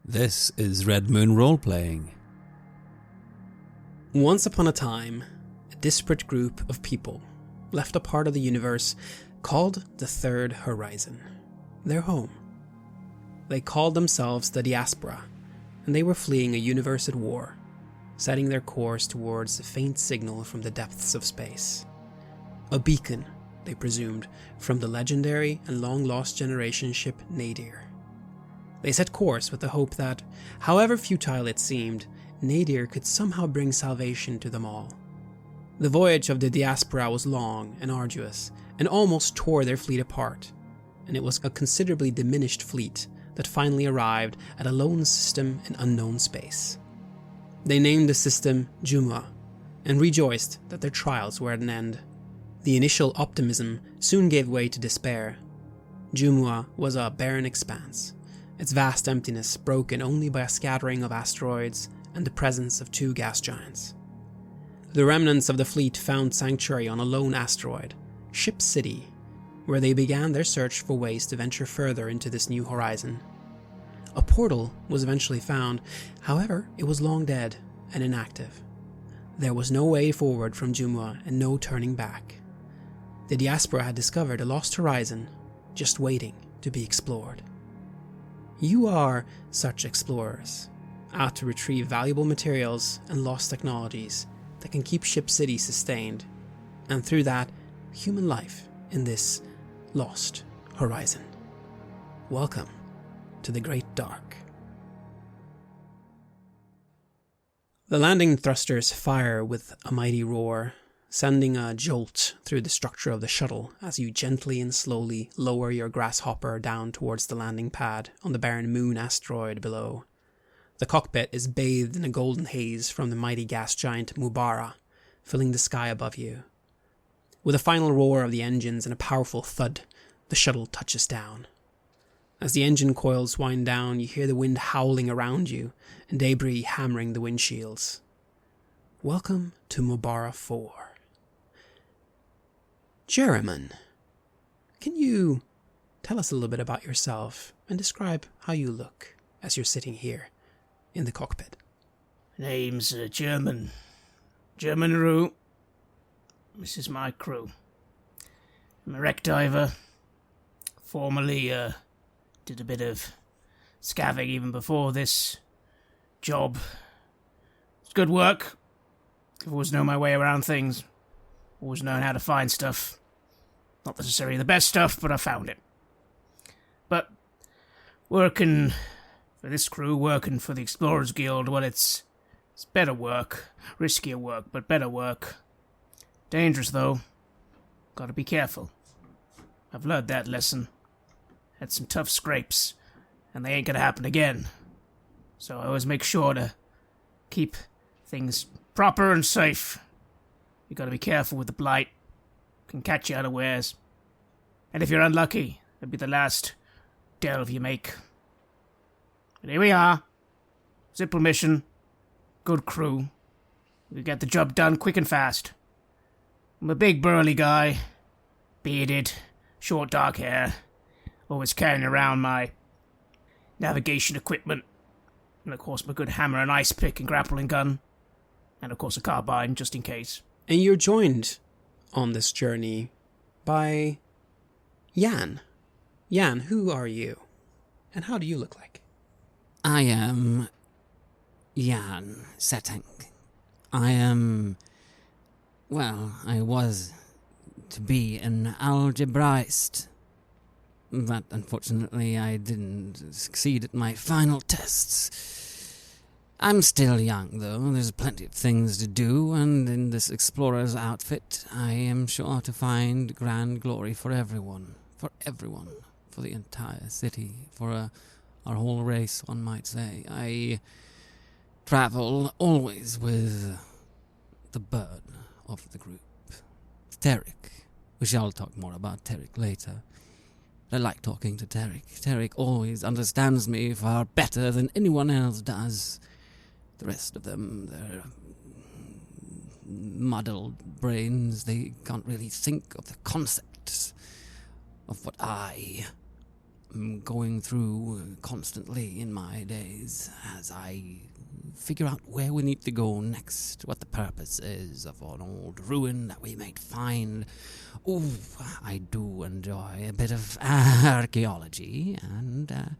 This is Red Moon Role-Playing. Once upon a time, a disparate group of people left a part of the universe called the Third Horizon, their home. They called themselves the diaspora, and they were fleeing a universe at war, setting their course towards a faint signal from the depths of space. A beacon, they presumed, from the legendary and long-lost generation ship Nadir. They set course with the hope that, however futile it seemed, Nadir could somehow bring salvation to them all. The voyage of the diaspora was long and arduous, and almost tore their fleet apart, and it was a considerably diminished fleet that finally arrived at a lone system in unknown space. They named the system Jumwa, and rejoiced that their trials were at an end. The initial optimism soon gave way to despair. Jumwa was a barren expanse, its vast emptiness broken only by a scattering of asteroids and the presence of two gas giants. The remnants of the fleet found sanctuary on a lone asteroid, Ship City, where they began their search for ways to venture further into this new horizon. A portal was eventually found, however, it was long dead and inactive. There was no way forward from Jumwa and no turning back. The diaspora had discovered a lost horizon, just waiting to be explored. You are such explorers, out to retrieve valuable materials and lost technologies that can keep Ship City sustained, and through that, human life in this lost horizon. Welcome to the Great Dark. The landing thrusters fire with a mighty roar, sending a jolt through the structure of the shuttle as you gently and slowly lower your grasshopper down towards the landing pad on the barren moon asteroid below. The cockpit is bathed in a golden haze from the mighty gas giant Mabara, filling the sky above you. With a final roar of the engines and a powerful thud, the shuttle touches down. As the engine coils wind down, you hear the wind howling around you and debris hammering the windshields. Welcome to Mabara 4. Jerriman, can you tell us a little bit about yourself and describe how you look as you're sitting here in the cockpit? Name's German. German-roo. This is my crew. I'm a wreck diver. Formerly did a bit of scavving even before this job. It's good work. I've always known my way around things. Always known how to find stuff. Not necessarily the best stuff, but I found it. But working for this crew, working for the Explorers Guild, well, it's better work. Riskier work, but better work. Dangerous, though. Gotta be careful. I've learned that lesson. Had some tough scrapes, and they ain't gonna happen again. So I always make sure to keep things proper and safe. You gotta be careful with the blight. Can catch you unawares. And if you're unlucky, it'll be the last delve you make. But here we are. Simple mission. Good crew. We get the job done quick and fast. I'm a big burly guy. Bearded. Short dark hair. Always carrying around my navigation equipment. And of course my good hammer and ice pick and grappling gun. And of course a carbine, just in case. And you're joined on this journey by Jan. Jan, who are you? And how do you look like? I am Jan Setting. I was to be an algebraist, but unfortunately I didn't succeed at my final tests. I'm still young, though. There's plenty of things to do, and in this explorer's outfit, I am sure to find grand glory for everyone. For everyone. For the entire city. For our whole race, one might say. I travel always with the bird of the group. Tarek. We shall talk more about Tarek later. I like talking to Tarek. Tarek always understands me far better than anyone else does. The rest of them, they're muddled brains. They can't really think of the concepts of what I going through constantly in my days as I figure out where we need to go next, what the purpose is of an old ruin that we might find. Oh, I do enjoy a bit of archaeology, and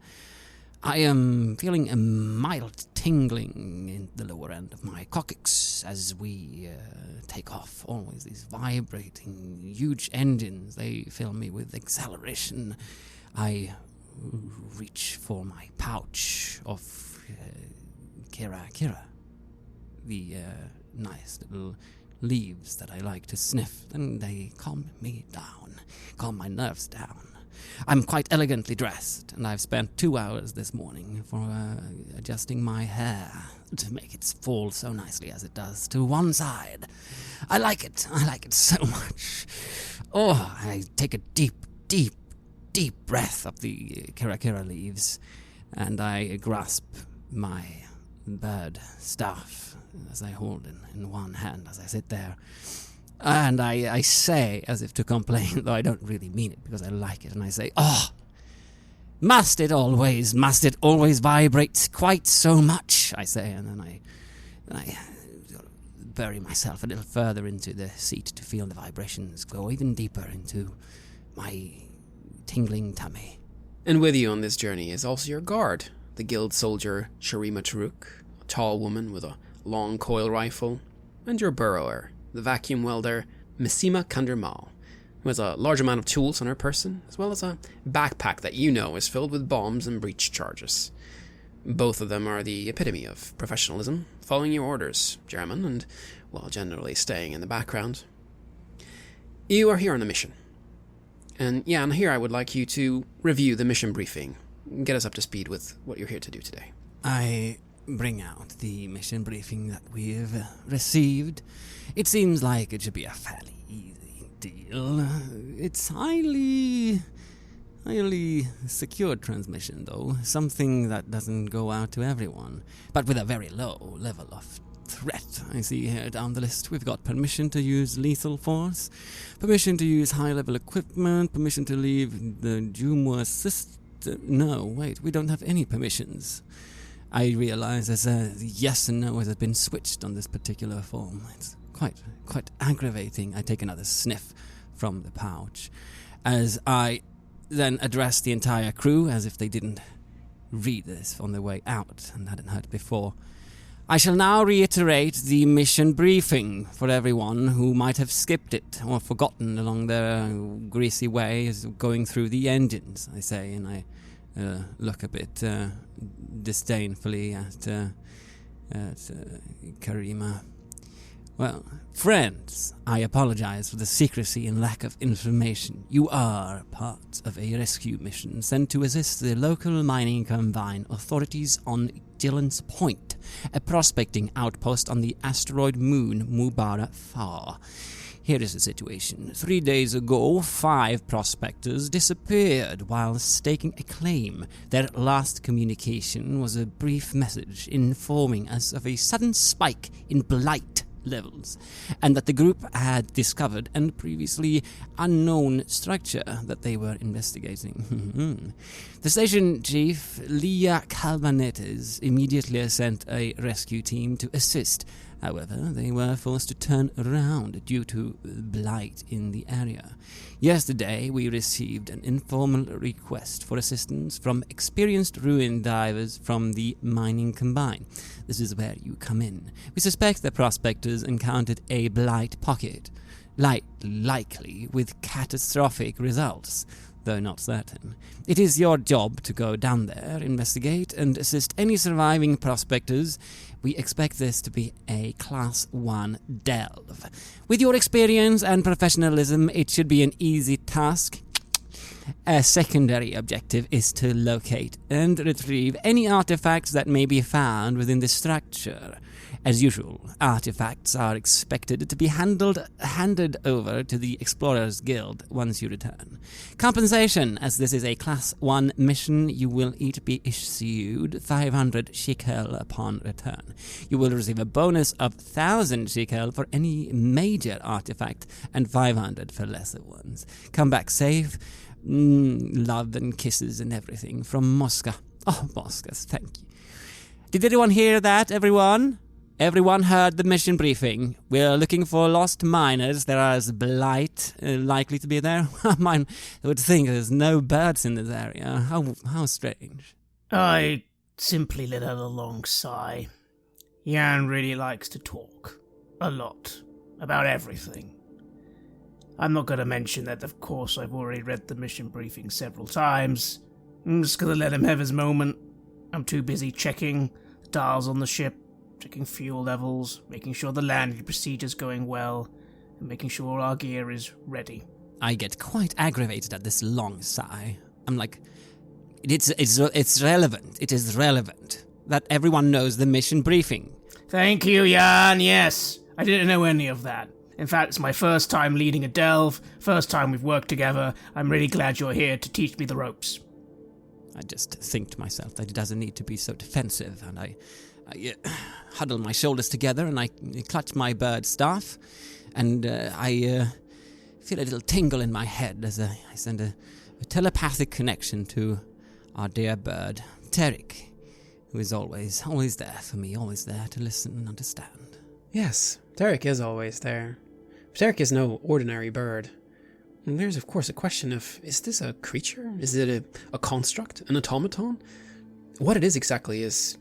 I am feeling a mild tingling in the lower end of my coccyx as we take off. Always these vibrating, huge engines, they fill me with exhilaration. I reach for my pouch of Kira, the nice little leaves that I like to sniff, and they calm me down, calm my nerves down. I'm quite elegantly dressed, and I've spent 2 hours this morning for adjusting my hair to make it fall so nicely as it does to one side. I like it so much. Oh, I take a deep breath of the Kira leaves, and I grasp my bird staff as I hold in one hand as I sit there. And I say, as if to complain, though I don't really mean it because I like it, and I say, "Oh, must it always vibrate quite so much?" I say, and then I bury myself a little further into the seat to feel the vibrations go even deeper into my tingling tummy. And with you on this journey is also your guard, the guild soldier Sharima Taruk, a tall woman with a long coil rifle, and your burrower, the vacuum welder Missima Kandermal, who has a large amount of tools on her person, as well as a backpack that you know is filled with bombs and breach charges. Both of them are the epitome of professionalism, following your orders, German, and, well, generally staying in the background. You are here on a mission. And here I would like you to review the mission briefing, get us up to speed with what you're here to do today. I bring out the mission briefing that we've received. It seems like it should be a fairly easy deal. It's highly secured transmission, though. Something that doesn't go out to everyone, but with a very low level of threat. I see here down the list we've got permission to use lethal force, permission to use high-level equipment, permission to leave the Jumwa system. No, wait, we don't have any permissions. I realize there's a yes and no has been switched on this particular form. It's quite aggravating. I take another sniff from the pouch as I then address the entire crew as if they didn't read this on their way out and hadn't heard it before. I shall now reiterate the mission briefing for everyone who might have skipped it or forgotten along their greasy way as going through the engines, I say, and I look a bit disdainfully at Karima. Well, friends, I apologize for the secrecy and lack of information. You are part of a rescue mission sent to assist the local mining combine authorities on Gillan's Point, a prospecting outpost on the asteroid moon Mabara far. Here is the situation. 3 days ago, 5 prospectors disappeared while staking a claim. Their last communication was a brief message informing us of a sudden spike in blight levels, and that the group had discovered a previously unknown structure that they were investigating. The station chief, Leah Calvanetes, immediately sent a rescue team to assist. However, they were forced to turn around due to blight in the area. Yesterday, we received an informal request for assistance from experienced ruin divers from the mining combine. This is where you come in. We suspect the prospectors encountered a blight pocket, likely with catastrophic results, though not certain. It is your job to go down there, investigate, and assist any surviving prospectors. We expect this to be a Class 1 delve. With your experience and professionalism, it should be an easy task. A secondary objective is to locate and retrieve any artifacts that may be found within the structure. As usual, artifacts are expected to be handed over to the Explorers Guild once you return. Compensation, as this is a Class 1 mission, you will each be issued 500 shekel upon return. You will receive a bonus of 1,000 shekel for any major artifact and 500 for lesser ones. Come back safe. Love and kisses and everything from Mosca. Oh, Mosca, thank you. Did anyone hear that, everyone? Everyone heard the mission briefing. We're looking for lost miners. There is blight likely to be there. I would think there's no birds in this area. How strange. I simply let out a long sigh. Jan really likes to talk. A lot. About everything. I'm not going to mention that, of course, I've already read the mission briefing several times. I'm just going to let him have his moment. I'm too busy checking the dials on the ship, checking fuel levels, making sure the landing procedure's going well, and making sure our gear is ready. I get quite aggravated at this long sigh. I'm like, it's relevant. It is relevant that everyone knows the mission briefing. Thank you, Jan, yes. I didn't know any of that. In fact, it's my first time leading a delve, first time we've worked together. I'm really glad you're here to teach me the ropes. I just think to myself that it doesn't need to be so defensive, and I huddle my shoulders together and I clutch my bird staff, and I feel a little tingle in my head as I send a telepathic connection to our dear bird, Tarek, who is always there for me, always there to listen and understand. Yes, Tarek is always there. Tarek is no ordinary bird. And there's, of course, a question of, is this a creature? Is it a construct? An automaton? What it is exactly is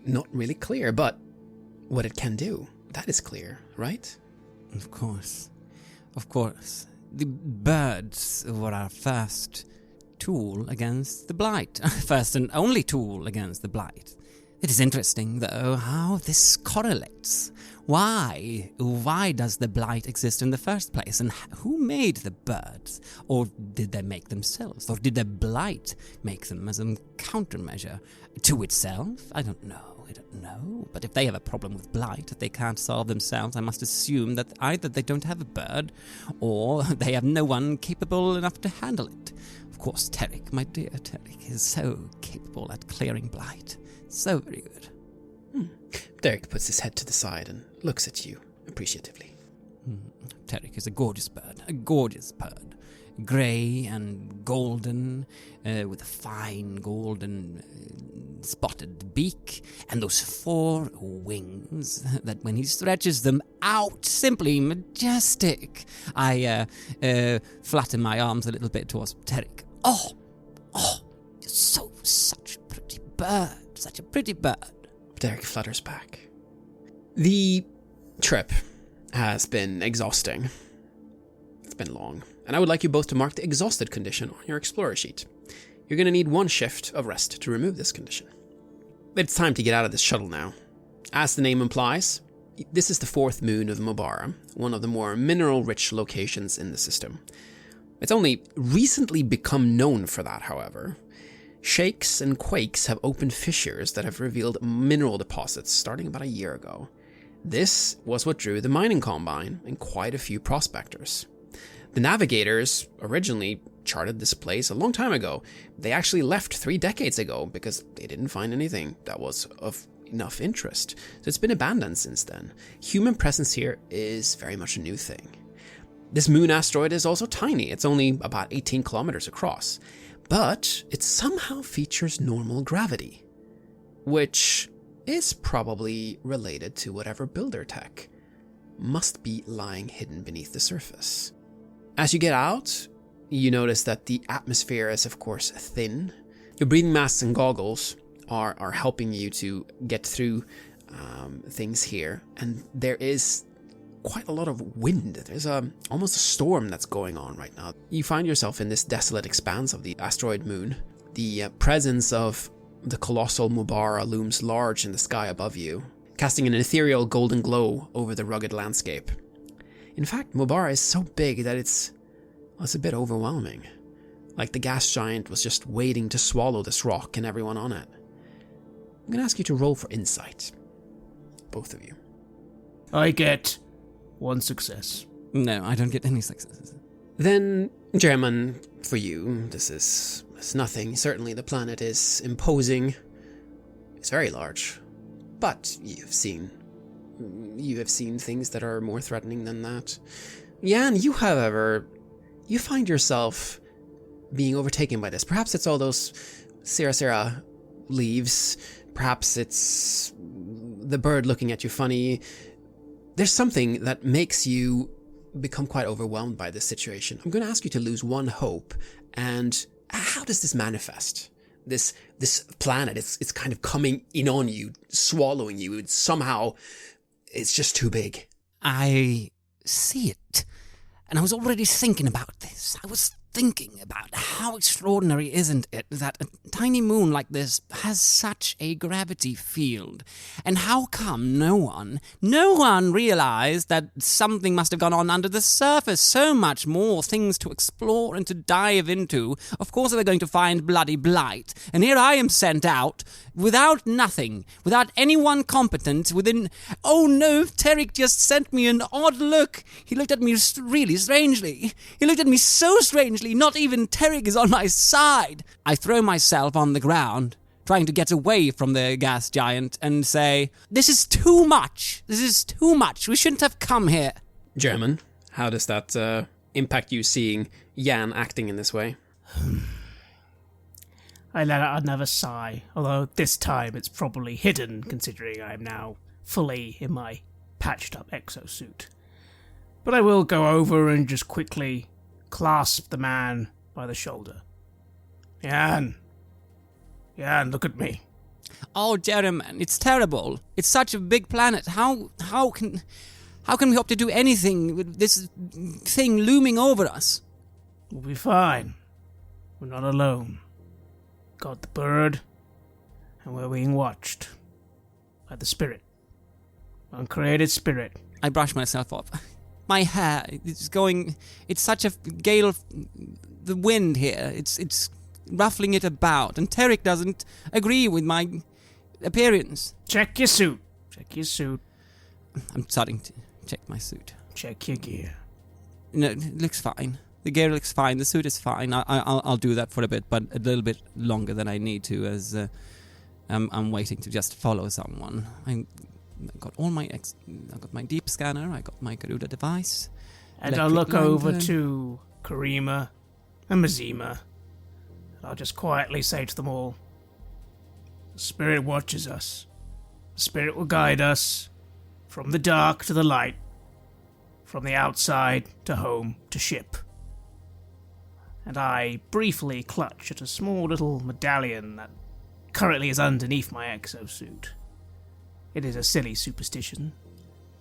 not really clear, but what it can do, that is clear, right? Of course. The birds were our first tool against the blight. First and only tool against the blight. It is interesting, though, how this correlates. Why does the blight exist in the first place? And who made the birds? Or did they make themselves? Or did the blight make them as a countermeasure to itself? I don't know. But if they have a problem with blight that they can't solve themselves, I must assume that either they don't have a bird, or they have no one capable enough to handle it. Of course, Tarek, my dear Tarek, is so capable at clearing blight. So very good. Tarek puts his head to the side and looks at you appreciatively. Tarek is a gorgeous bird. Grey and golden, with a fine golden spotted beak, and those 4 wings that when he stretches them out, simply majestic. I flatten my arms a little bit towards Tarek. Oh, such a pretty bird. Such a pretty bird. Tarek flutters back. The trip has been exhausting. It's been long, and I would like you both to mark the exhausted condition on your explorer sheet. You're going to need 1 shift of rest to remove this condition. It's time to get out of this shuttle now. As the name implies, this is the 4th moon of Mabara, one of the more mineral-rich locations in the system. It's only recently become known for that, however. Shakes and quakes have opened fissures that have revealed mineral deposits starting about a year ago. This was what drew the mining combine and quite a few prospectors. The navigators originally charted this place a long time ago. They actually left 3 decades ago because they didn't find anything that was of enough interest. So it's been abandoned since then. Human presence here is very much a new thing. This moon asteroid is also tiny. It's only about 18 kilometers across. But it somehow features normal gravity, which is probably related to whatever builder tech must be lying hidden beneath the surface. As you get out, you notice that the atmosphere is, of course, thin. Your breathing masks and goggles are helping you to get through things here, and there is quite a lot of wind. There's almost a storm that's going on right now. You find yourself in this desolate expanse of the asteroid moon. The presence of the colossal Mabara looms large in the sky above you, casting an ethereal golden glow over the rugged landscape. In fact, Mabara is so big that it's a bit overwhelming. Like the gas giant was just waiting to swallow this rock and everyone on it. I'm going to ask you to roll for insight. Both of you. I get 1 success. No, I don't get any successes. Then, German, for you, this is nothing. Certainly the planet is imposing. It's very large. But you have seen things that are more threatening than that. Jan, you, however, you find yourself being overtaken by this. Perhaps it's all those Sira leaves. Perhaps it's the bird looking at you funny. There's something that makes you become quite overwhelmed by this situation. I'm going to ask you to lose one hope. And how does this manifest? This planet, it's kind of coming in on you, swallowing you. It's just too big. I see it. And I was already thinking about this. I was thinking about how extraordinary, isn't it, that a tiny moon like this has such a gravity field. And how come no one realized that something must have gone on under the surface? So much more things to explore and to dive into. Of course they were going to find bloody blight. And here I am sent out without nothing, without anyone competent, Oh no, Terrick just sent me an odd look. He looked at me really strangely. He looked at me so strangely. Not even Terrick is on my side. I throw myself on the ground, trying to get away from the gas giant, and say, "This is too much. This is too much. We shouldn't have come here." German, how does that impact you seeing Jan acting in this way? I let out another sigh, although this time it's probably hidden, considering I am now fully in my patched-up exosuit. But I will go over and just quickly clasp the man by the shoulder. Jan, look at me. Oh, Jeremy, it's terrible. It's such a big planet. How can we hope to do anything with this thing looming over us? We'll be fine. We're not alone. Got the bird, and we're being watched by the spirit. Uncreated spirit. I brush myself off. My hair, it's such a gale of the wind here. It's ruffling it about, and Terrick doesn't agree with my appearance. Check your suit. I'm starting to check my suit. Check your gear. No, it looks fine. The gear looks fine. The suit is fine. I'll do that for a bit, but a little bit longer than I need to, as I'm waiting to just follow someone. I got I got my deep scanner. I got my Garuda device. And I'll look over to Karima and Mazima. And I'll just quietly say to them all, "The spirit watches us. The spirit will guide us from the dark to the light, from the outside to home to ship." And I briefly clutch at a small little medallion that currently is underneath my exosuit. It is a silly superstition,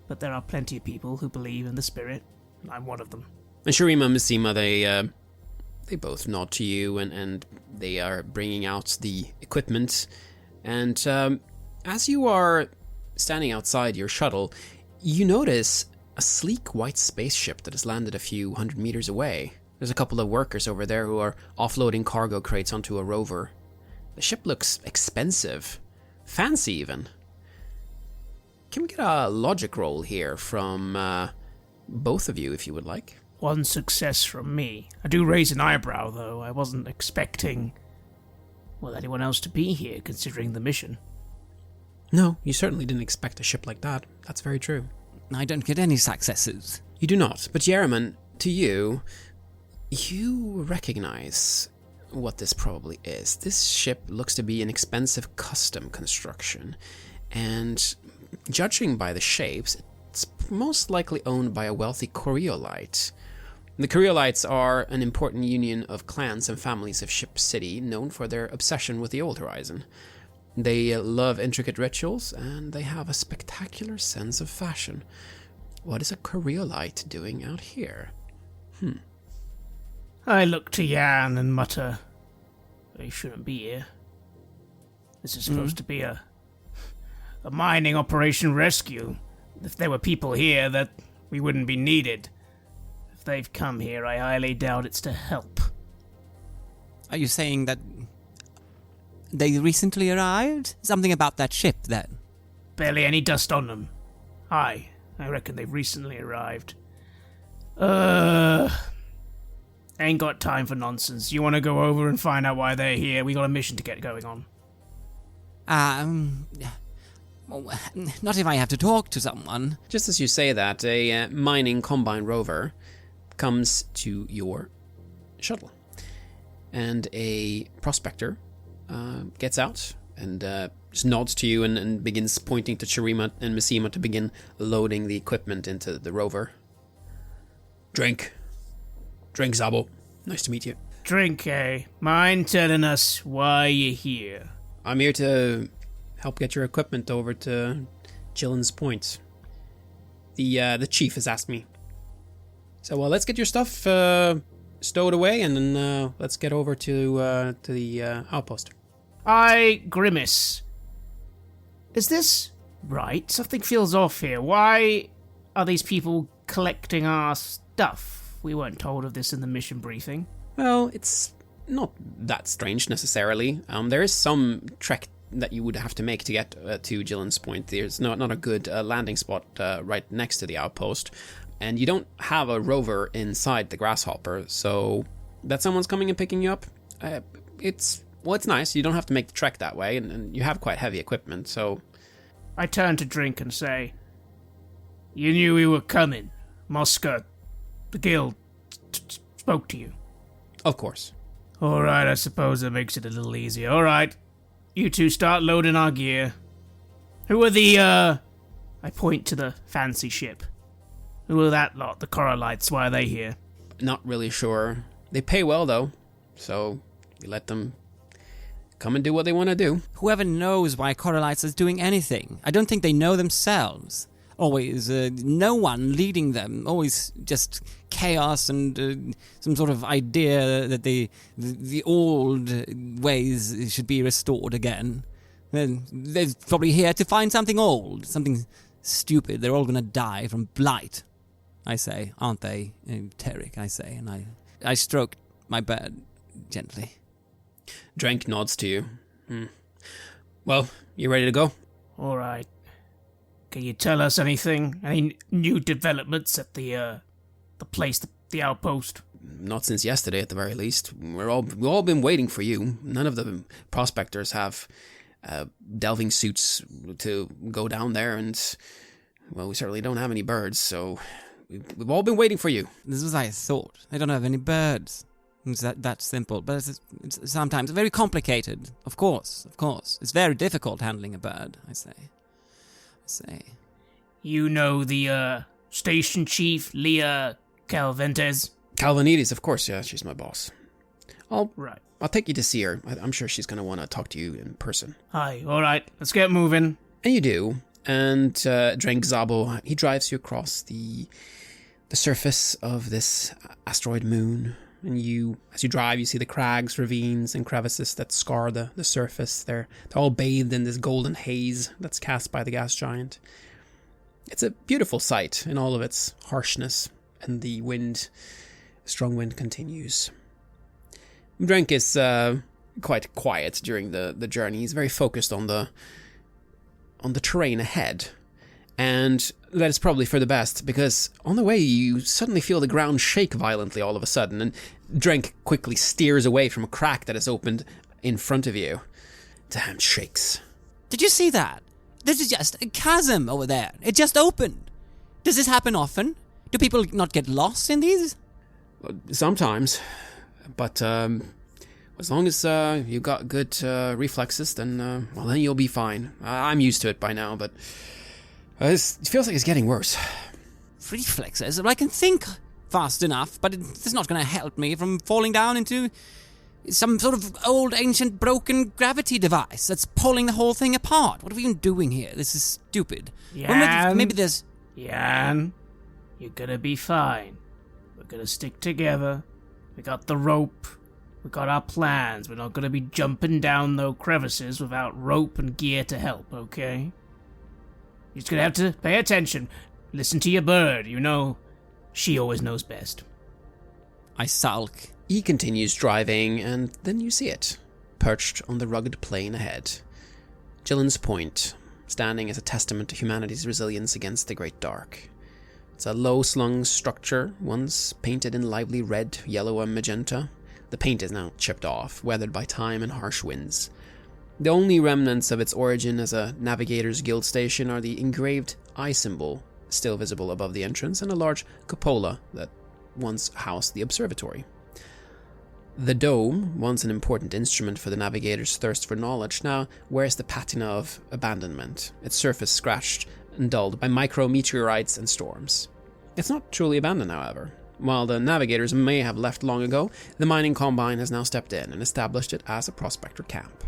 but there are plenty of people who believe in the spirit, and I'm one of them. And Shurima and Mazima, they both nod to you, and they are bringing out the equipment. And as you are standing outside your shuttle, you notice a sleek white spaceship that has landed a few 100 meters away. There's a couple of workers over there who are offloading cargo crates onto a rover. The ship looks expensive, fancy even. Can we get a logic roll here from both of you, if you would like? One success from me. I do raise an eyebrow, though. I wasn't expecting, anyone else to be here, considering the mission. No, you certainly didn't expect a ship like that. That's very true. I don't get any successes. You do not. But Yereman, to you recognize what this probably is. This ship looks to be an expensive custom construction, and judging by the shapes, it's most likely owned by a wealthy Coriolite. The Coriolites are an important union of clans and families of Ship City, known for their obsession with the Old Horizon. They love intricate rituals, and they have a spectacular sense of fashion. What is a Coriolite doing out here? I look to Jan and mutter, "They shouldn't be here. This is supposed to be a mining operation rescue. If there were people here, that we wouldn't be needed. If they've come here, I highly doubt it's to help." Are you saying that they recently arrived? Something about that ship, then? Barely any dust on them. I reckon they've recently arrived. Ain't got time for nonsense. You want to go over and find out why they're here? We got a mission to get going on. Not if I have to talk to someone. Just as you say that, a mining combine rover comes to your shuttle. and a prospector gets out and just nods to you and begins pointing to Shurima and Missima to begin loading the equipment into the rover. Drink, Zabo. Nice to meet you. Drink, eh? Mind telling us why you're here? I'm here to help get your equipment over to Gillan's Point. The chief has asked me. So let's get your stuff stowed away, and then let's get over to the outpost. I grimace. Is this right? Something feels off here. Why are these people collecting our stuff? We weren't told of this in the mission briefing. Well, it's not that strange necessarily. There is some trek that you would have to make to get to Gillan's Point. There's not a good landing spot right next to the outpost, and you don't have a rover inside the Grasshopper, so that someone's coming and picking you up, it's nice. You don't have to make the trek that way, and you have quite heavy equipment, so... I turn to Drink and say, you knew we were coming. Mosca, the guild, spoke to you. Of course. Alright, I suppose that makes it a little easier. Alright, you two start loading our gear. Who are the, I point to the fancy ship. Who are that lot, the Coralites? Why are they here? Not really sure. They pay well, though, so you let them come and do what they want to do. Whoever knows why Coralites is doing anything. I don't think they know themselves. Always no one leading them. Always just chaos and some sort of idea that the old ways should be restored again. They're probably here to find something old, something stupid. They're all going to die from blight, I say. Aren't they? Terric, I say. And I stroke my bird gently. Drank nods to you. Well, you ready to go? All right. Can you tell us anything? Any new developments at the place, the outpost? Not since yesterday, at the very least. We've all been waiting for you. None of the prospectors have delving suits to go down there, and well, we certainly don't have any birds. So we've all been waiting for you. This was I thought. I don't have any birds. It's that simple, but it's sometimes very complicated. Of course. It's very difficult handling a bird, I say. You know the station chief, Leah Calventes? Calvanides, of course, yeah, she's my boss. I'll take you to see her. I'm sure she's going to want to talk to you in person. Hi, all right, let's get moving. And you do, and Drank Zabo, he drives you across the surface of this asteroid moon. And as you drive, you see the crags, ravines, and crevices that scar the surface. They're all bathed in this golden haze that's cast by the gas giant. It's a beautiful sight in all of its harshness, and the strong wind continues. Drank is quite quiet during the journey. He's very focused on the terrain ahead. And that is probably for the best, because on the way you suddenly feel the ground shake violently all of a sudden, and Drank quickly steers away from a crack that has opened in front of you. Damn shakes. Did you see that? This is just a chasm over there. It just opened. Does this happen often? Do people not get lost in these? Sometimes. But as long as you got good reflexes, then then you'll be fine. I'm used to it by now, but... it feels like it's getting worse. Reflexes? I can think fast enough, but it's not going to help me from falling down into some sort of old, ancient, broken gravity device that's pulling the whole thing apart. What are we even doing here? This is stupid. Jan, maybe there's... Jan, you're going to be fine. We're going to stick together. We got the rope. We got our plans. We're not going to be jumping down those crevices without rope and gear to help, okay? You're just gonna have to pay attention. Listen to your bird, you know. She always knows best. I sulk. He continues driving, and then you see it, perched on the rugged plain ahead. Gillan's Point, standing as a testament to humanity's resilience against the Great Dark. It's a low-slung structure, once painted in lively red, yellow, and magenta. The paint is now chipped off, weathered by time and harsh winds. The only remnants of its origin as a Navigator's Guild station are the engraved eye symbol, still visible above the entrance, and a large cupola that once housed the observatory. The dome, once an important instrument for the navigator's thirst for knowledge, now wears the patina of abandonment, its surface scratched and dulled by micrometeorites and storms. It's not truly abandoned, however. While the navigators may have left long ago, the mining combine has now stepped in and established it as a prospector camp.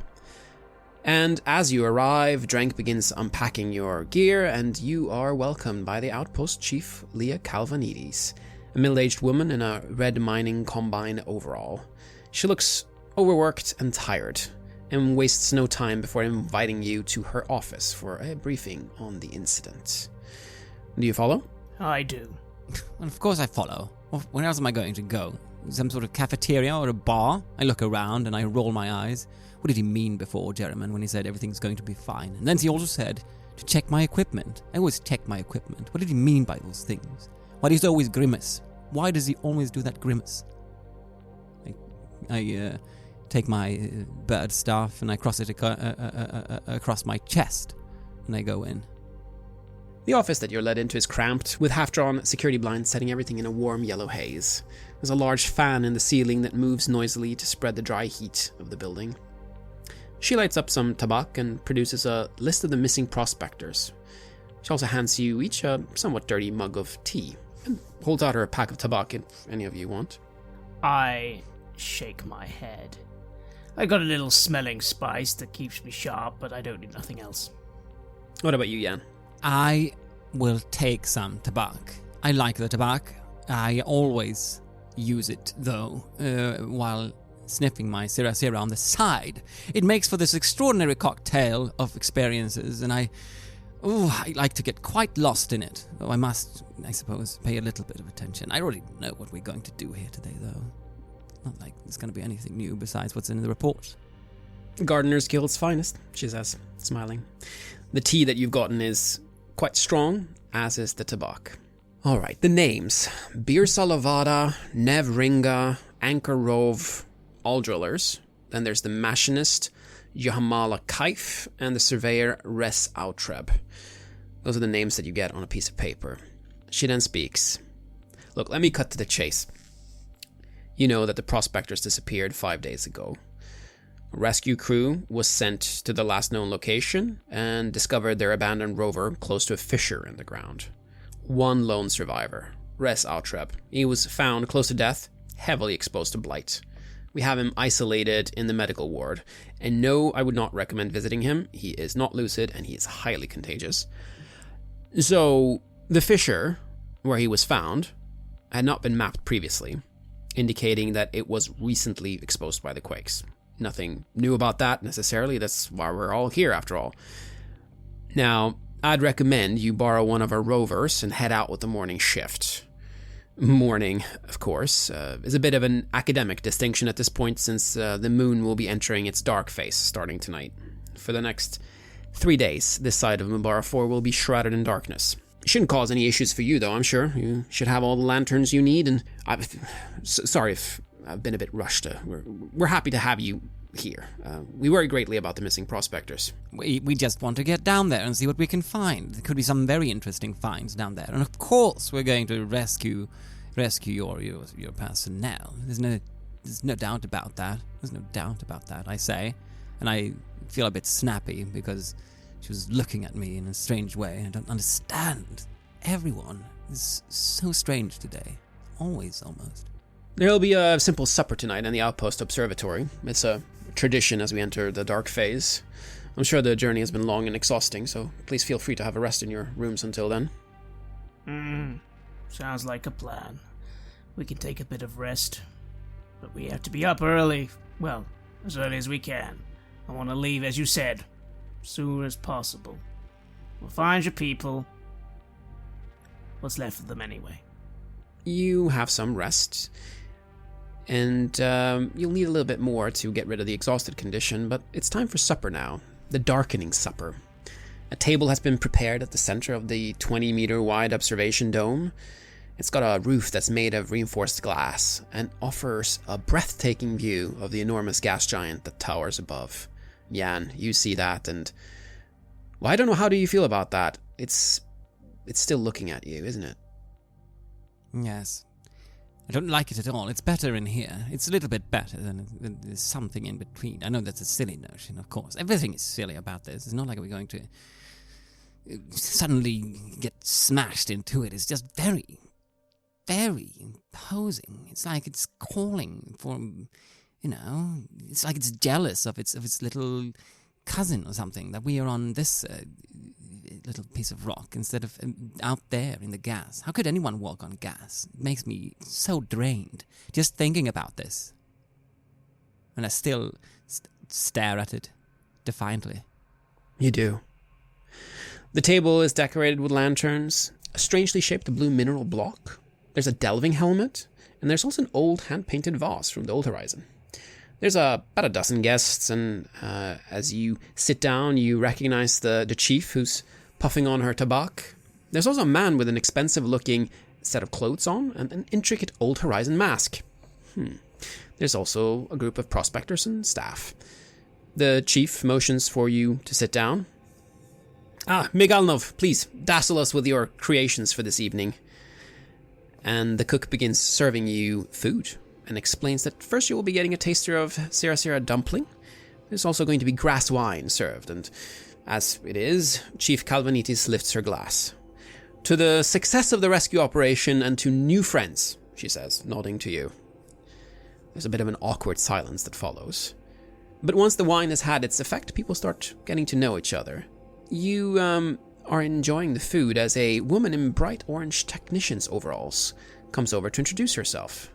And as you arrive, Drank begins unpacking your gear, and you are welcomed by the outpost chief, Leah Calvanides, a middle-aged woman in a red mining combine overall. She looks overworked and tired, and wastes no time before inviting you to her office for a briefing on the incident. Do you follow? I do. Well, of course I follow. Where else am I going to go? Some sort of cafeteria or a bar? I look around and I roll my eyes. What did he mean before, Jeremy, when he said everything's going to be fine? And then he also said to check my equipment. I always check my equipment. What did he mean by those things? Why does he always grimace? Why does he always do that grimace? I take my bird staff and I cross it across my chest, and I go in. The office that you're led into is cramped, with half-drawn security blinds setting everything in a warm yellow haze. There's a large fan in the ceiling that moves noisily to spread the dry heat of the building. She lights up some tabak and produces a list of the missing prospectors. She also hands you each a somewhat dirty mug of tea, and holds out her a pack of tabak if any of you want. I shake my head. I got a little smelling spice that keeps me sharp, but I don't need nothing else. What about you, Jan? I will take some tobacco. I like the tobacco. I always use it, though, while sniffing my Syrah Syrah on the side. It makes for this extraordinary cocktail of experiences, and I like to get quite lost in it. Though I must, I suppose, pay a little bit of attention. I already know what we're going to do here today, though. Not like there's going to be anything new besides what's in the report. Gardener's Guild's finest, she says, smiling. The tea that you've gotten is quite strong, as is the tobacco. Alright, the names. Bir Salavada, Nev Ringa, Anchor Rove, all drillers. Then there's the machinist, Yahamala Kaif, and the surveyor, Res Outreb. Those are the names that you get on a piece of paper. She then speaks. Look, let me cut to the chase. You know that the prospectors disappeared 5 days ago. A rescue crew was sent to the last known location and discovered their abandoned rover close to a fissure in the ground. One lone survivor, Res Outreb. He was found close to death, heavily exposed to blight. We have him isolated in the medical ward, and no, I would not recommend visiting him. He is not lucid and he is highly contagious. So, the fissure where he was found had not been mapped previously, indicating that it was recently exposed by the quakes. Nothing new about that necessarily, that's why we're all here after all. Now, I'd recommend you borrow one of our rovers and head out with the morning shift. Morning, of course, is a bit of an academic distinction at this point since the moon will be entering its dark phase starting tonight. For the next 3 days, this side of Mabara 4 will be shrouded in darkness. It shouldn't cause any issues for you, though, I'm sure. You should have all the lanterns you need, and sorry if I've been a bit rushed. We're happy to have you here. We worry greatly about the missing prospectors. We just want to get down there and see what we can find. There could be some very interesting finds down there. And of course we're going to rescue your personnel. There's no doubt about that. There's no doubt about that, I say. And I feel a bit snappy because she was looking at me in a strange way. I don't understand. Everyone is so strange today. Always, almost. There'll be a simple supper tonight in the outpost observatory. It's a tradition as we enter the dark phase. I'm sure the journey has been long and exhausting, so please feel free to have a rest in your rooms until then. Sounds like a plan. We can take a bit of rest, but we have to be up early. Well, as early as we can. I want to leave, as you said, as soon as possible. We'll find your people. What's left of them anyway? You have some rest, and you'll need a little bit more to get rid of the exhausted condition, but it's time for supper now. The darkening supper. A table has been prepared at the center of the 20-meter wide observation dome. It's got a roof that's made of reinforced glass and offers a breathtaking view of the enormous gas giant that towers above. Jan, you see that, and well, I don't know, how do you feel about that? It's still looking at you, isn't it? Yes. I don't like it at all. It's better in here. It's a little bit better than there's something in between. I know that's a silly notion, of course. Everything is silly about this. It's not like we're going to suddenly get smashed into it. It's just very, very imposing. It's like it's calling for, it's like it's jealous of its little cousin or something, that we are on this little piece of rock instead of out there in the gas. How could anyone walk on gas? It makes me so drained just thinking about this. And I still stare at it defiantly. You do. The table is decorated with lanterns, a strangely shaped blue mineral block. There's a delving helmet, and there's also an old hand-painted vase from the Old Horizon. There's about a dozen guests, and as you sit down, you recognize the chief who's puffing on her tobacco. There's also a man with an expensive-looking set of clothes on and an intricate Old Horizon mask. There's also a group of prospectors and staff. The chief motions for you to sit down. Migalnov, please, dazzle us with your creations for this evening. And the cook begins serving you food and explains that first you will be getting a taster of Sira dumpling. There's also going to be grass wine served, and as it is, Chief Calvanitis lifts her glass. To the success of the rescue operation and to new friends, she says, nodding to you. There's a bit of an awkward silence that follows. But once the wine has had its effect, people start getting to know each other. You are enjoying the food as a woman in bright orange technician's overalls comes over to introduce herself.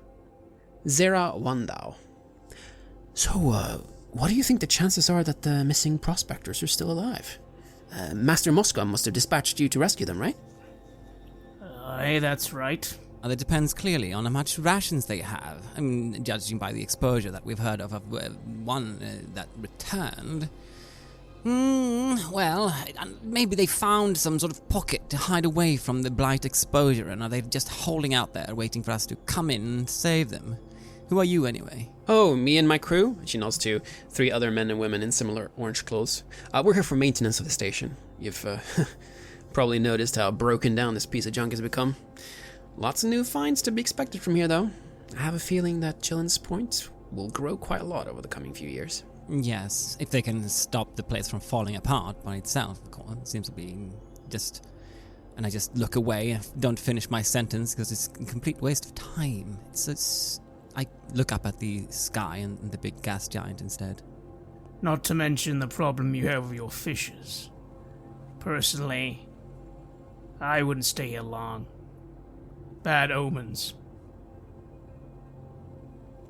Zera Wandau. So, what do you think the chances are that the missing prospectors are still alive? Master Moska must have dispatched you to rescue them, right? Aye, that's right. Well, it depends clearly on how much rations they have. I mean, judging by the exposure that we've heard of one that returned. Well, maybe they found some sort of pocket to hide away from the blight exposure, and are they just holding out there waiting for us to come in and save them? Who are you, anyway? Oh, me and my crew? She nods to 3 other men and women in similar orange clothes. We're here for maintenance of the station. You've probably noticed how broken down this piece of junk has become. Lots of new finds to be expected from here, though. I have a feeling that Gillan's Point will grow quite a lot over the coming few years. Yes, if they can stop the place from falling apart by itself, of course. It seems to be just... And I just look away and don't finish my sentence because it's a complete waste of time. I look up at the sky and the big gas giant instead. Not to mention the problem you have with your fishes. Personally, I wouldn't stay here long. Bad omens.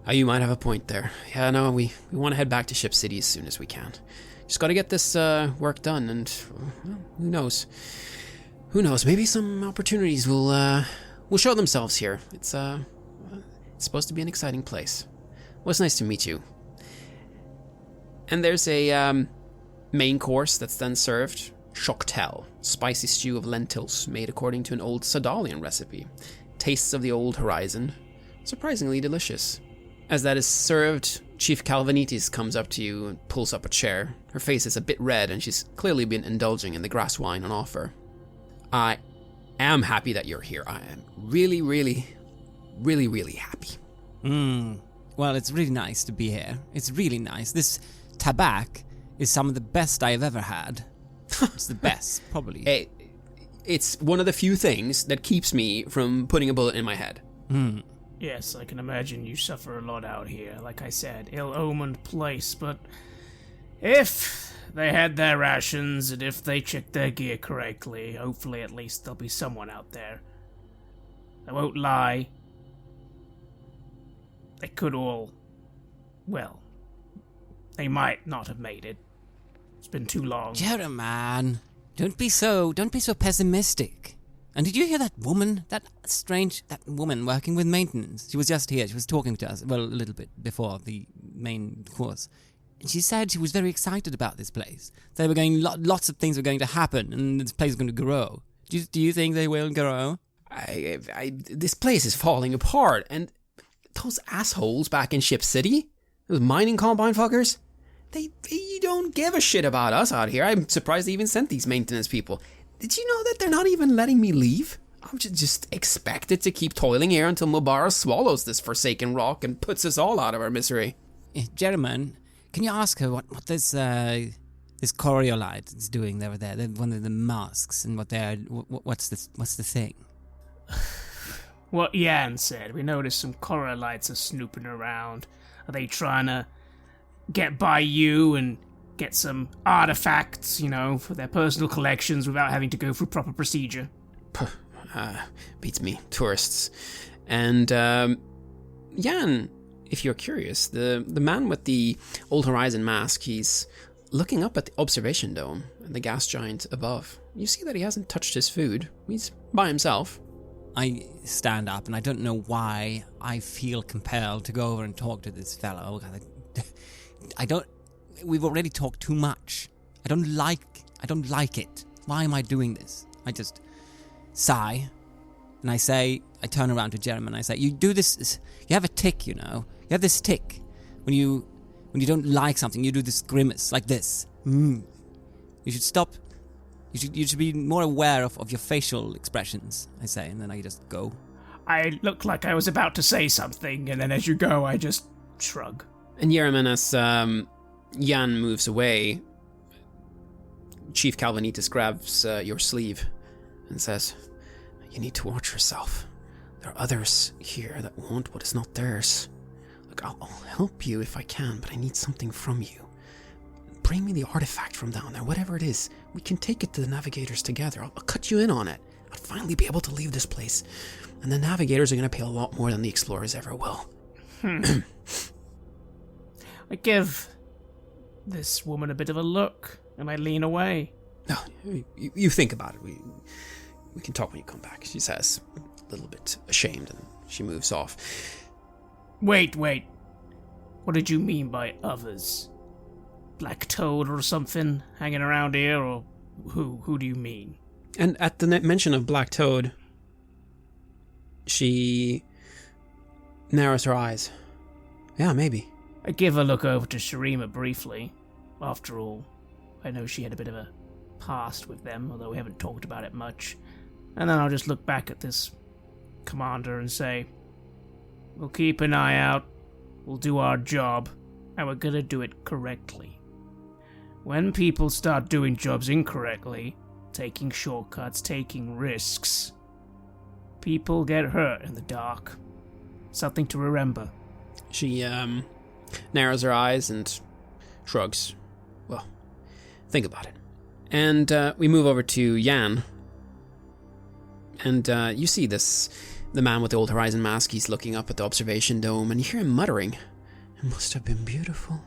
You might have a point there. Yeah, no, we want to head back to Ship City as soon as we can. Just got to get this work done, and well, who knows? Who knows? Maybe some opportunities will show themselves here. It's supposed to be an exciting place. Well, it's nice to meet you. And there's a main course that's then served. Shocktel, spicy stew of lentils made according to an old Sadalian recipe. Tastes of the Old Horizon. Surprisingly delicious. As that is served, Chief Calvanitis comes up to you and pulls up a chair. Her face is a bit red and she's clearly been indulging in the grass wine on offer. I am happy that you're here. I am really, really, really, really happy. Well, it's really nice to be here. It's really nice. This tabac is some of the best I've ever had. It's the best, probably. It's one of the few things that keeps me from putting a bullet in my head. Yes, I can imagine you suffer a lot out here. Like I said, ill-omened place, but if they had their rations and if they checked their gear correctly, hopefully at least there'll be someone out there. I won't lie. They could all... well, they might not have made it. It's been too long. Jeremiah, don't be so pessimistic. And did you hear that woman? That woman working with maintenance. She was just here. She was talking to us, well, a little bit before the main course. And she said she was very excited about this place. They were going, lots of things were going to happen, and this place is going to grow. Do you think they will grow? This place is falling apart, and those assholes back in Ship City, those mining combine fuckers, they don't give a shit about us out here. I'm surprised they even sent these maintenance people. Did you know that they're not even letting me leave? I would just expect it to keep toiling here until Mabara swallows this forsaken rock and puts us all out of our misery. Gentlemen, can you ask her what this Coriolite is doing over there? One of the masks, and what's the thing? What Jan said. We noticed some Coriolites are snooping around. Are they trying to get by you and get some artifacts, for their personal collections without having to go through proper procedure? Beats me. Tourists. And, Jan, if you're curious, the man with the Old Horizon mask, he's looking up at the observation dome and the gas giant above. You see that he hasn't touched his food. He's by himself. I stand up, and I don't know why I feel compelled to go over and talk to this fellow. We've already talked too much. I don't like it. Why am I doing this? I just sigh, and I turn around to Jeremy and I say, you do this, you have a tick, You have this tick. When you don't like something, you do this grimace, like this. You should stop. You should be more aware of your facial expressions, I say, and then I just go. I look like I was about to say something, and then as you go, I just shrug. And Yereman, as Jan moves away, Chief Calvinitas grabs your sleeve and says, you need to watch yourself. There are others here that want what is not theirs. Look, I'll help you if I can, but I need something from you. Bring me the artifact from down there, whatever it is. We can take it to the navigators together. I'll cut you in on it. I'll finally be able to leave this place. And the navigators are going to pay a lot more than the explorers ever will. I give this woman a bit of a look, and I lean away. No, you think about it. We can talk when you come back, she says, a little bit ashamed, and she moves off. Wait. What did you mean by others? Black Toad or something hanging around here, or who do you mean? And at the mention of Black Toad, she narrows her eyes. Yeah, maybe. I give a look over to Sharima briefly. After all, I know she had a bit of a past with them, although we haven't talked about it much. And then I'll just look back at this commander and say, we'll keep an eye out, we'll do our job, and we're gonna do it correctly. When people start doing jobs incorrectly, taking shortcuts, taking risks, people get hurt in the dark. Something to remember. She narrows her eyes and shrugs. Well, think about it. And we move over to Jan. And you see the man with the Old Horizon mask. He's looking up at the observation dome, and you hear him muttering, "It must have been beautiful.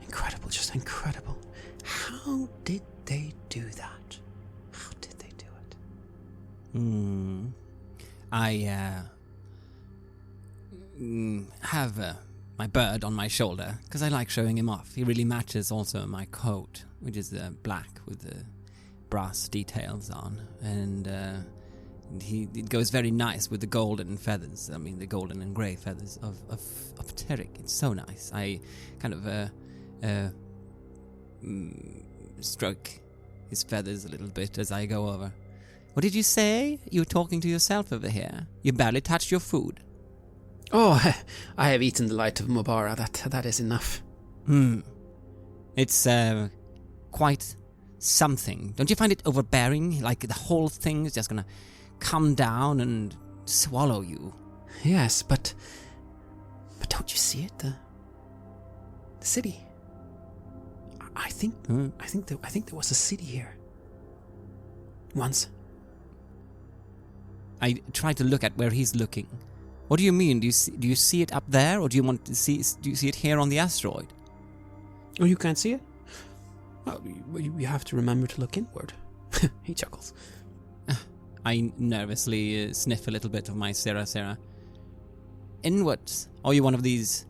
Incredible, just incredible. How did they do that? How did they do it?" I have my bird on my shoulder, because I like showing him off. He really matches also my coat, which is black with the brass details on, and it goes very nice with the golden feathers. I mean, the golden and grey feathers of Terek. It's so nice. I kind of stroke his feathers a little bit as I go over. What did you say? You were talking to yourself over here. You barely touched your food. Oh, I have eaten the light of Mabara. That is enough. It's quite something. Don't you find it overbearing? Like the whole thing is just gonna come down and swallow you. Yes, but don't you see it? The city. I think there was a city here once. I try to look at where he's looking. What do you mean? Do you see it up there, or do you see it here on the asteroid? Oh, you can't see it? Well, you have to remember to look inward. He chuckles. I nervously sniff a little bit of my Sarah. Inwards? Are you one of these?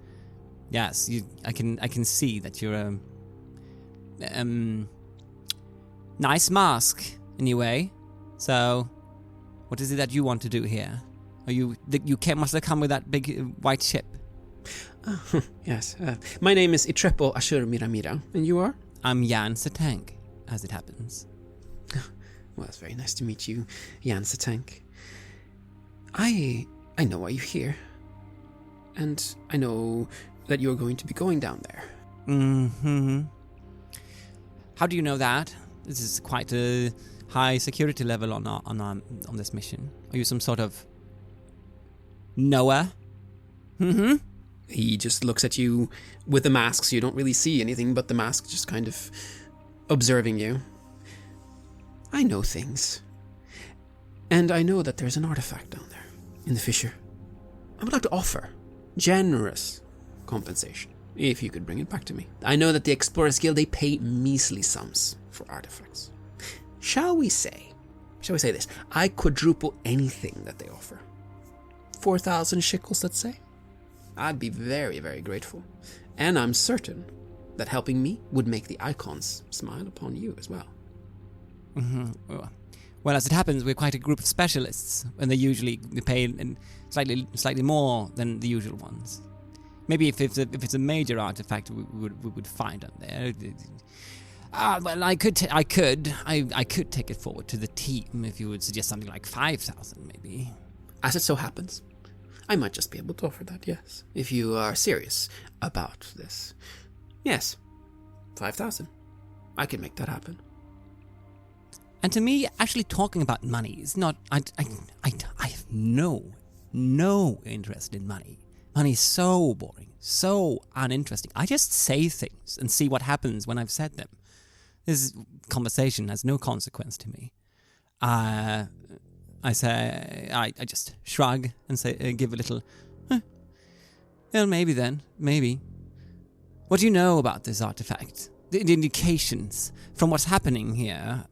Yes, I can see that you're nice mask anyway. So, what is it that you want to do here? You must have come with that big white ship. Yes. My name is Itrepo Ashur Miramira. And you are? I'm Jan Satank, as it happens. Well, it's very nice to meet you, Jan Satank. I know why you're here. And I know that you're going to be going down there. Mm-hmm. How do you know that? This is quite a high security level on this mission. Are you some sort of knower? Mm-hmm. He just looks at you with the mask, so you don't really see anything but the mask just kind of observing you. I know things. And I know that there's an artifact down there in the fissure. I would like to offer generous compensation if you could bring it back to me. I know that the Explorers Guild, they pay measly sums for artifacts. Shall we say this? I quadruple anything that they offer. 4,000 shekels, let's say. I'd be very, very grateful. And I'm certain that helping me would make the icons smile upon you as well. Mm-hmm. Well, as it happens, we're quite a group of specialists, and they pay slightly more than the usual ones. Maybe if it's a major artifact, we would find on there. Well, I could take it forward to the team if you would suggest something like 5,000, maybe. As it so happens, I might just be able to offer that, yes. If you are serious about this. Yes, 5,000. I can make that happen. And to me, actually talking about money is not... I have no interest in money. Money is so boring, so uninteresting. I just say things and see what happens when I've said them. This conversation has no consequence to me. I just shrug and say, give a little, well, maybe then, maybe. What do you know about this artifact? The indications from what's happening here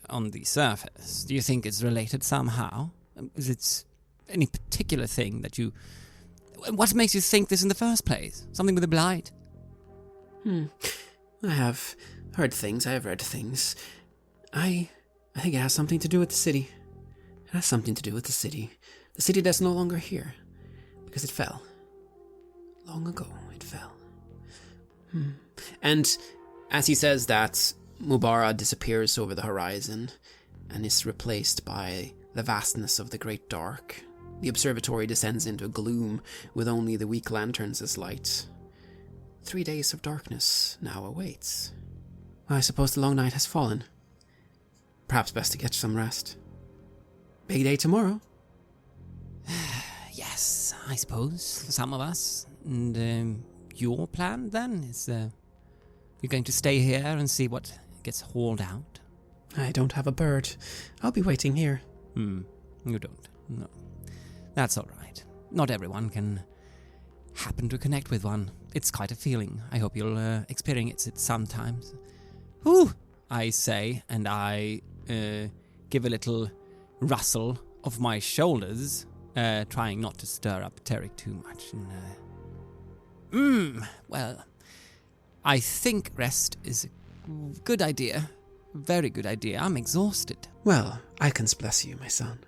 on the surface. Do you think it's related somehow? Is it any particular thing that you... What makes you think this in the first place? Something with a blight? I have heard things, I have read things. I think it has something to do with the city. It has something to do with the city. The city that's no longer here. Because it fell. Long ago, it fell. And as he says that, Mabara disappears over the horizon and is replaced by the vastness of the Great Dark. The observatory descends into gloom with only the weak lanterns as light. 3 days of darkness now awaits. I suppose the long night has fallen. Perhaps best to get some rest. Big day tomorrow. Yes, I suppose, for some of us. And your plan, then, is you're going to stay here and see what gets hauled out? I don't have a bird. I'll be waiting here. You don't? No. That's all right. Not everyone can happen to connect with one. It's quite a feeling. I hope you'll experience it sometimes. Whew, I say, and I give a little rustle of my shoulders, trying not to stir up Terry too much. Well, I think rest is a good idea. Very good idea. I'm exhausted. Well, icons bless you, my son.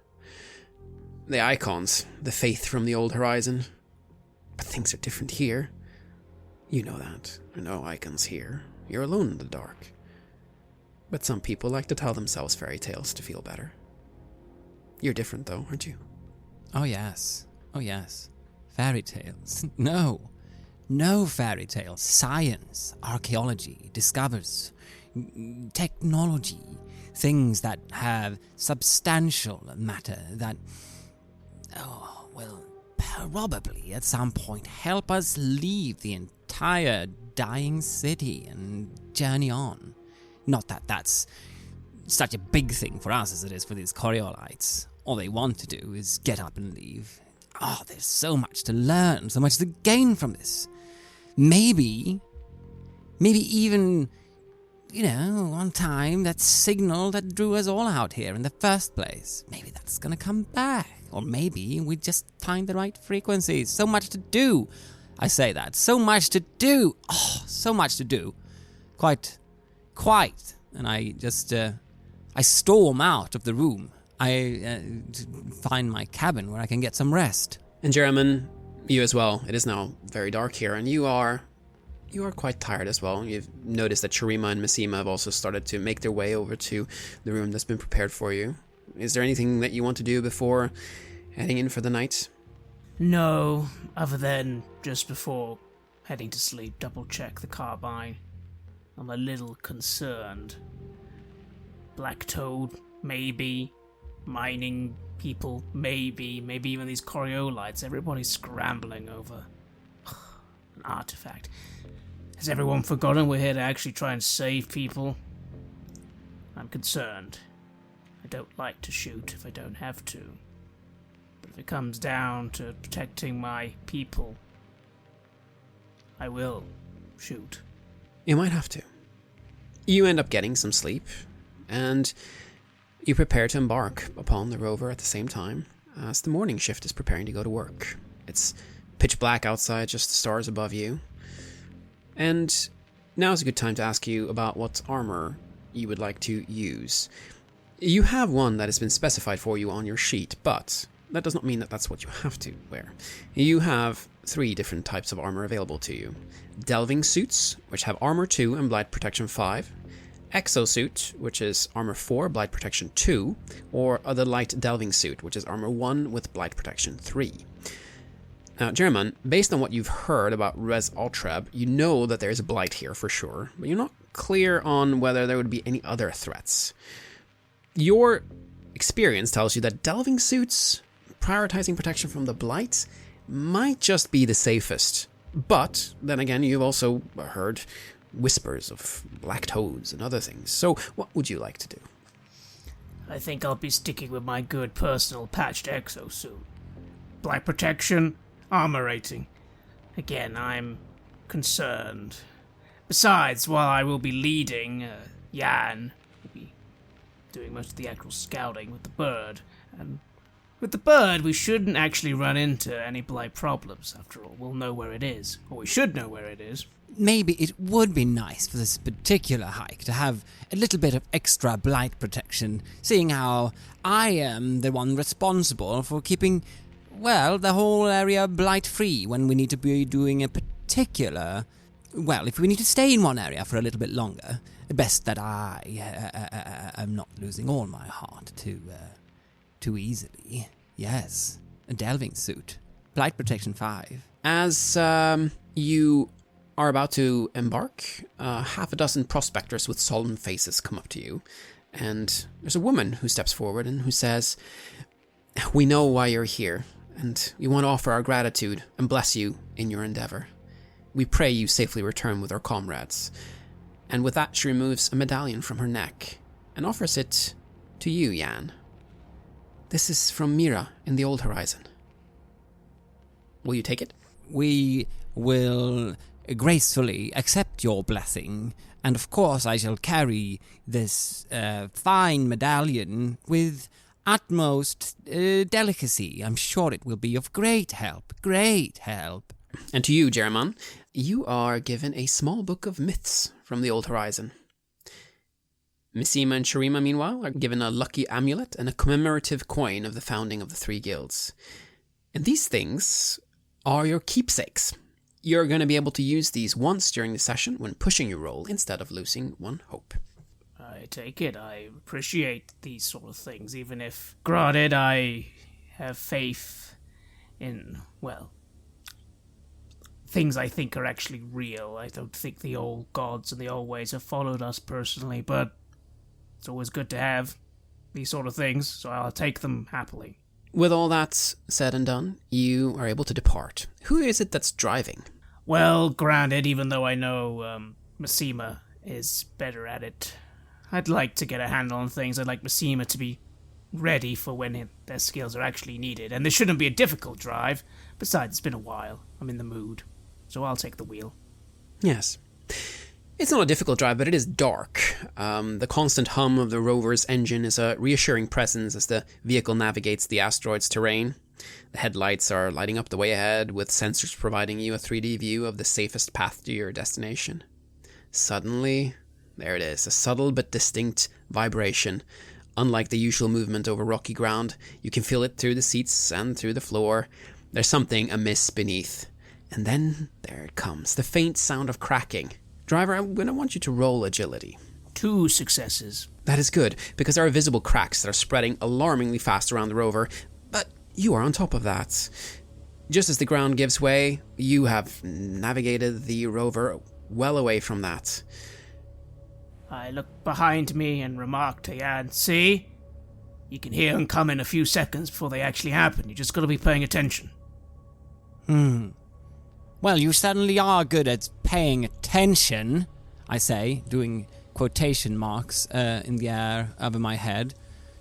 The icons, the faith from the old horizon. But things are different here. You know that. There are no icons here. You're alone in the dark. But some people like to tell themselves fairy tales to feel better. You're different, though, aren't you? Oh, yes. Oh, yes. Fairy tales. No. No fairy tales. Science, archaeology, discovers technology, things that have substantial matter that, will probably at some point help us leave the entire dying city and journey on. Not that that's such a big thing for us as it is for these Coriolites. All they want to do is get up and leave. Oh, there's so much to learn, so much to gain from this. Maybe even, one time that signal that drew us all out here in the first place. Maybe that's gonna come back. Or maybe we just find the right frequencies. So much to do. I say that. So much to do. Oh, so much to do. Quite. And I just, I storm out of the room. I find my cabin where I can get some rest. And Jeremy, you as well. It is now very dark here, and you are quite tired as well. You've noticed that Shurima and Massima have also started to make their way over to the room that's been prepared for you. Is there anything that you want to do before heading in for the night? No, other than just before heading to sleep, double-check the carbine. I'm a little concerned. Black Toad, maybe. Mining people, maybe. Maybe even these Coriolites. Everybody's scrambling over an artifact. Has everyone forgotten we're here to actually try and save people? I'm concerned. I don't like to shoot if I don't have to. But if it comes down to protecting my people, I will shoot. You might have to. You end up getting some sleep, and you prepare to embark upon the rover at the same time as the morning shift is preparing to go to work. It's pitch black outside, just the stars above you. And now is a good time to ask you about what armor you would like to use. You have one that has been specified for you on your sheet, but that does not mean that that's what you have to wear. You have 3 different types of armor available to you. Delving suits, which have armor 2 and blight protection 5. Exosuit, which is armor 4, blight protection 2, or the light delving suit, which is armor 1 with blight protection 3. Now, German, based on what you've heard about Res Altreb, you know that there's a blight here for sure, but you're not clear on whether there would be any other threats. Your experience tells you that delving suits, prioritizing protection from the blight, might just be the safest. But, then again, you've also heard whispers of black toads and other things. So, what would you like to do? I think I'll be sticking with my good personal patched exosuit. Blight protection, armor rating. Again, I'm concerned. Besides, while I will be leading, Jan will be doing most of the actual scouting with the bird. And with the bird, we shouldn't actually run into any blight problems, after all. We'll know where it is. Or we should know where it is. Maybe it would be nice for this particular hike to have a little bit of extra blight protection, seeing how I am the one responsible for keeping, well, the whole area blight-free when we need to be doing a particular... Well, if we need to stay in one area for a little bit longer, best that I am not losing all my heart too easily. Yes, a delving suit. Blight protection 5. As you are about to embark, half a dozen prospectors with solemn faces come up to you, and there's a woman who steps forward and who says, "We know why you're here, and we want to offer our gratitude and bless you in your endeavor. We pray you safely return with our comrades." And with that, she removes a medallion from her neck and offers it to you, Jan. "This is from Mira in the Old Horizon. Will you take it?" We will gracefully accept your blessing, and of course I shall carry this fine medallion with utmost delicacy. I'm sure it will be of great help. And to you, Jereman, you are given a small book of myths from the Old Horizon. Missima and Sharima, meanwhile, are given a lucky amulet and a commemorative coin of the founding of the 3 guilds. And these things are your keepsakes. You're going to be able to use these once during the session when pushing your roll instead of losing 1 hope. I take it. I appreciate these sort of things, even if, granted, I have faith in, well, things I think are actually real. I don't think the old gods and the old ways have followed us personally, but it's always good to have these sort of things, so I'll take them happily. With all that said and done, you are able to depart. Who is it that's driving? Well, granted, even though I know Missima is better at it, I'd like to get a handle on things. I'd like Missima to be ready for when their skills are actually needed. And this shouldn't be a difficult drive. Besides, it's been a while. I'm in the mood. So I'll take the wheel. Yes. It's not a difficult drive, but it is dark. The constant hum of the rover's engine is a reassuring presence as the vehicle navigates the asteroid's terrain. The headlights are lighting up the way ahead, with sensors providing you a 3D view of the safest path to your destination. Suddenly, there it is, a subtle but distinct vibration. Unlike the usual movement over rocky ground, you can feel it through the seats and through the floor. There's something amiss beneath. And then, there it comes, the faint sound of cracking. Driver, I'm going to want you to roll agility. 2 successes. That is good, because there are visible cracks that are spreading alarmingly fast around the rover, but You are on top of that. Just as the ground gives way, you have navigated the rover well away from that. I looked behind me and remarked to Jan, see? You can hear them come in a few seconds before they actually happen. You just gotta be paying attention. Well, you certainly are good at paying attention, I say, doing quotation marks in the air over my head.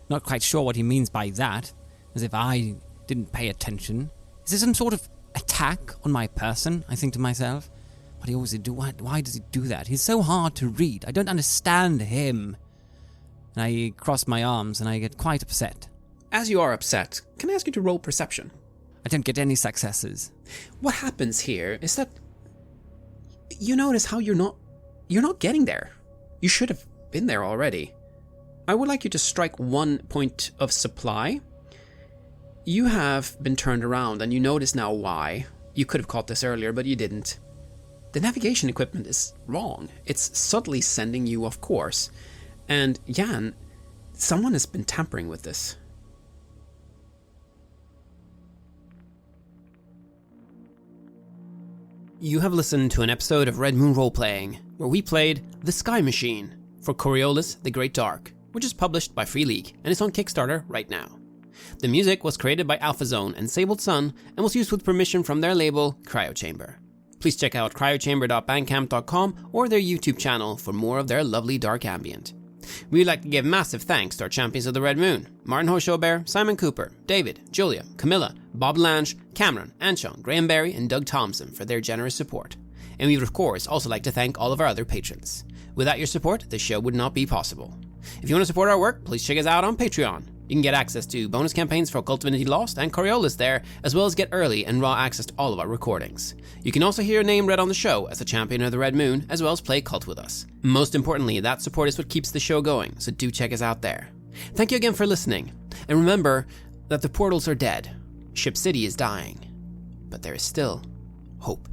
Not quite sure what he means by that, as if I didn't pay attention. Is this some sort of attack on my person, I think to myself? What do he always do? Why does he do that? He's so hard to read. I don't understand him. And I cross my arms and I get quite upset. As you are upset, can I ask you to roll perception? I don't get any successes. What happens here is that you notice how you're not getting there. You should have been there already. I would like you to strike 1 point of supply. You have been turned around and you notice now why. You could have caught this earlier, but you didn't. The navigation equipment is wrong. It's subtly sending you off course. And Jan, someone has been tampering with this. You have listened to an episode of Red Moon Roleplaying, where we played The Sky Machine for Coriolis the Great Dark, which is published by Free League and is on Kickstarter right now. The music was created by AlphaZone and Sabled Sun and was used with permission from their label, Cryochamber. Please check out cryochamber.bandcamp.com or their YouTube channel for more of their lovely dark ambient. We'd like to give massive thanks to our champions of the Red Moon, Martin Heuschober, Simon Cooper, David, Julia, Camilla, Bob Lange, Cameron, Antxon, Graham Barey, and Doug Thomson for their generous support. And we would of course also like to thank all of our other patrons. Without your support, the show would not be possible. If you want to support our work, please check us out on Patreon. You can get access to bonus campaigns for Occult Divinity Lost and Coriolis there, as well as get early and raw access to all of our recordings. You can also hear your name read on the show as a champion of the Red Moon, as well as play Cult with us. Most importantly, that support is what keeps the show going, so do check us out there. Thank you again for listening, and remember that the portals are dead, Ship City is dying, but there is still hope.